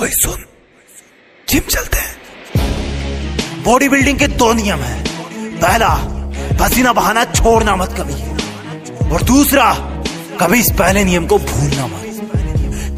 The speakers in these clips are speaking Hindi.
भाई सुन, जिम चलते हैं। बॉडी बिल्डिंग के 2 नियम है। पहला, पसीना बहाना छोड़ना मत कभी, और दूसरा, कभी इस पहले नियम को भूलना मत,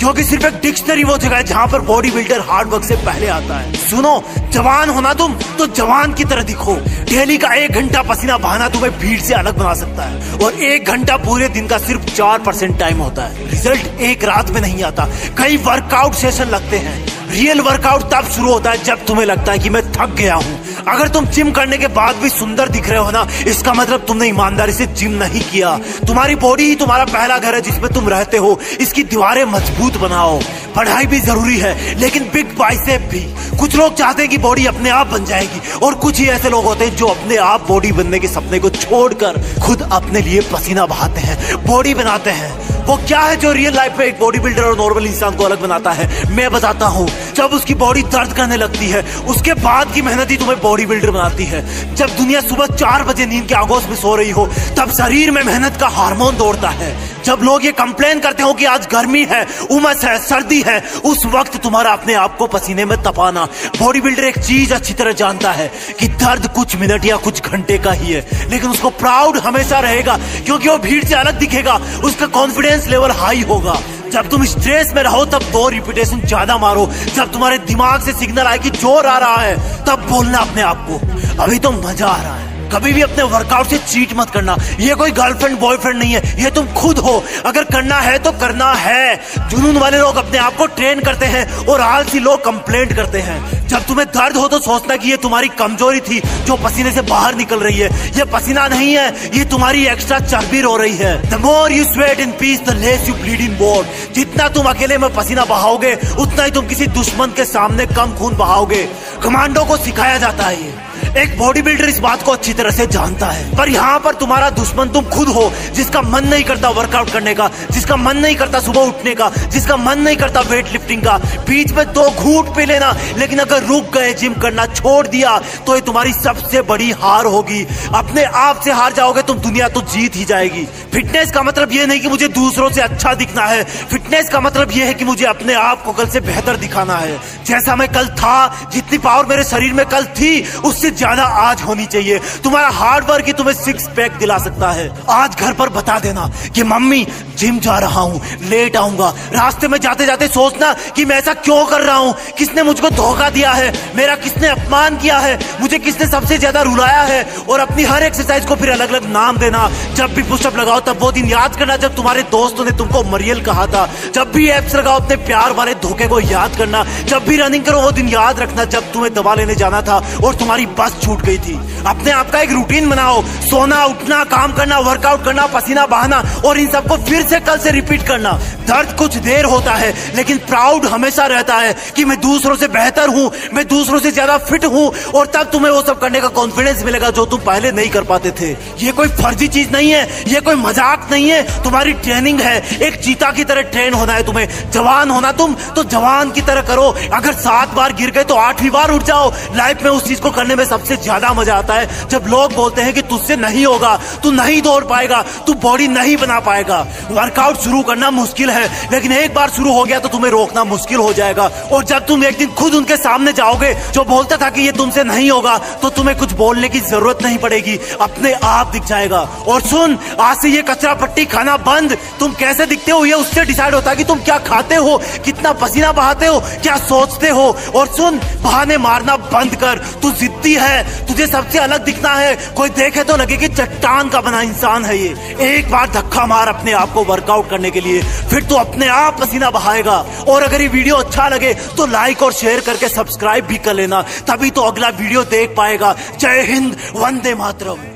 क्योंकि सिर्फ एक डिक्शनरी वो जगह है जहां पर बॉडी बिल्डर हार्ड वर्क से पहले आता है। सुनो, जवान होना तुम तो जवान की तरह दिखो। डेली का 1 घंटा पसीना बहाना तुम्हें भीड़ से अलग बना सकता है, और 1 घंटा पूरे दिन का सिर्फ 4% टाइम होता है। रिजल्ट एक रात में नहीं आता, कई वर्कआउट सेशन लगते हैं। रियल वर्कआउट तब शुरू होता है जब तुम्हें लगता है कि मैं थक गया हूँ। अगर तुम जिम करने के बाद भी सुंदर दिख रहे हो ना, इसका मतलब तुमने ईमानदारी से जिम नहीं किया। तुम्हारी बॉडी ही तुम्हारा पहला घर है जिसमें तुम रहते हो। इसकी दीवारें मजबूत बनाओ। पढ़ाई भी जरूरी है, लेकिन बिग बाइसेप भी। कुछ लोग चाहते हैं कि बॉडी अपने आप बन जाएगी, और कुछ ही ऐसे लोग होते हैं जो अपने आप बॉडी बनने के सपने को छोड़कर खुद अपने लिए पसीना बहाते हैं, बॉडी बनाते हैं। वो क्या है जो रियल लाइफ में एक बॉडी बिल्डर और नॉर्मल इंसान को अलग बनाता है? मैं बताता हूँ। जब उसकी बॉडी दर्द करने लगती है, उसके बाद की मेहनत ही तुम्हें बॉडी बिल्डर बनाती है। जब दुनिया सुबह 4 बजे नींद के आगोश में सो रही हो, तब शरीर में मेहनत का हार्मोन दौड़ता है। जब लोग ये कंप्लेन करते हो कि आज गर्मी है, उमस है, सर्दी है, उस वक्त तुम्हारा अपने आप को पसीने में तपाना। बॉडी बिल्डर एक चीज अच्छी तरह जानता है कि दर्द कुछ मिनट या कुछ घंटे का ही है, लेकिन उसको प्राउड हमेशा रहेगा, क्योंकि वो भीड़ से अलग दिखेगा। उसका कॉन्फिडेंस लेवल हाई होगा। जब तुम स्ट्रेस में रहो तब 2 रिपीटेशन ज्यादा मारो। जब तुम्हारे दिमाग से सिग्नल आए कि जोर आ रहा है, तब बोलना अपने आप को, अभी तो मजा आ रहा है। कभी भी अपने वर्कआउट से चीट मत करना। ये कोई गर्लफ्रेंड बॉयफ्रेंड नहीं है, ये तुम खुद हो। अगर करना है तो करना है। जुनून वाले लोग अपने आप को ट्रेन करते हैं, और आलसी लोग कंप्लेंट करते हैं। जब तुम्हें दर्द हो तो सोचना कि ये तुम्हारी कमजोरी थी जो पसीने से बाहर निकल रही है। ये पसीना नहीं है, ये तुम्हारी एक्स्ट्रा चर्बी रो रही है। The more you sweat in peace, the less you bleed in war। जितना तुम अकेले में पसीना बहाओगे, उतना ही तुम किसी दुश्मन के सामने कम खून बहाओगे। कमांडो को सिखाया जाता है ये। एक बॉडी बिल्डर इस बात को अच्छी तरह से जानता है। पर यहाँ पर तुम्हारा दुश्मन तुम खुद हो, जिसका मन नहीं करता वर्कआउट करने का, जिसका मन नहीं करता सुबह उठने का, जिसका मन नहीं करता वेट लिफ्टिंग का। बीच में 2 घूंट पी लेना, लेकिन अगर रुक गए, जिम करना छोड़ दिया, तो ये तुम्हारी सबसे बड़ी हार होगी। अपने आप से हार जाओगे तुम, दुनिया तो जीत ही जाएगी। फिटनेस का मतलब ये नहीं कि मुझे दूसरों से अच्छा दिखना है। फिटनेस का मतलब ये है कि मुझे अपने आप को कल से बेहतर दिखाना है। जैसा मैं कल था, जितनी पावर मेरे शरीर में कल थी, उससे ज्यादा आज होनी चाहिए। तुम्हारा हार्ड वर्क ही तुम्हें 6 पैक दिला सकता है। आज घर पर बता देना कि मम्मी जिम जा रहा हूँ, लेट आऊंगा। रास्ते में जाते जाते सोचना कि मैं ऐसा क्यों कर रहा हूँ, किसने मुझको धोखा दिया है, मेरा किसने अपमान किया है, मुझे किसने सबसे ज्यादा रुलाया है। और अपनी हर एक्सरसाइज को फिर अलग अलग नाम देना। जब भी पुशअप लगाओ तब वो दिन याद करना जब तुम्हारे दोस्तों ने तुमको मरियल कहा था। जब भी एप्स लगाओ अपने प्यार वाले धोखे को याद करना। जब भी रनिंग करो वो दिन याद रखना जब तुम्हें दवा लेने जाना था और तुम्हारी बस छूट गई थी। अपने आप का एक रूटीन बनाओ। सोना, उठना, काम करना, वर्कआउट करना, पसीना बहाना, और इन सबको फिर से कल से रिपीट करना। दर्द कुछ देर होता है, लेकिन प्राउड हमेशा रहता है कि मैं दूसरों से बेहतर हूँ, मैं दूसरों से ज्यादा फिट हूँ। और तब तुम्हें वो सब करने का कॉन्फिडेंस मिलेगा जो तुम पहले नहीं कर पाते थे। ये कोई फर्जी चीज नहीं है, ये कोई मजाक नहीं है, तुम्हारी ट्रेनिंग है। एक चीता की तरह ट्रेन होना है तुम्हें। जवान होना तुम तो जवान की तरह करो। अगर 7 बार गिर गए तो 8वीं बार उठ जाओ। लाइफ में उस चीज को करने में सबसे ज्यादा मजा आता है जब लोग बोलते हैं कि तुझसे नहीं होगा, तू नहीं दौड़ पाएगा, तू बॉडी नहीं बना पाएगा। वर्कआउट शुरू करना मुश्किल है, लेकिन एक बार शुरू हो गया तो तुम्हें रोकना मुश्किल हो जाएगा। और जब तुम एक दिन खुद उनके सामने जाओगे जो बोलता था कि ये तुमसे नहीं होगा, तो तुम्हें कुछ बोलने की जरूरत नहीं पड़ेगी, अपने आप दिख जाएगा। और सुन, आज से ये कचरा पट्टी खाना बंद। तुम कैसे दिखते हो ये उससे डिसाइड होता है कि तुम क्या खाते हो, कितना पसीना बहाते हो, क्या सोचते हो। और सुन, बहाने मारना बंद कर। तू जिद्दी है, तुझे सबसे अलग दिखना है। कोई देखे तो लगे कि चट्टान का बना इंसान है ये। एक बार धक्का मार अपने आप को वर्कआउट करने के लिए, फिर तू अपने आप पसीना बहाएगा। और अगर ये वीडियो अच्छा लगे तो लाइक और शेयर करके सब्सक्राइब भी कर लेना, तभी तो अगला वीडियो देख पाएगा। जय हिंद, वंदे मातरम।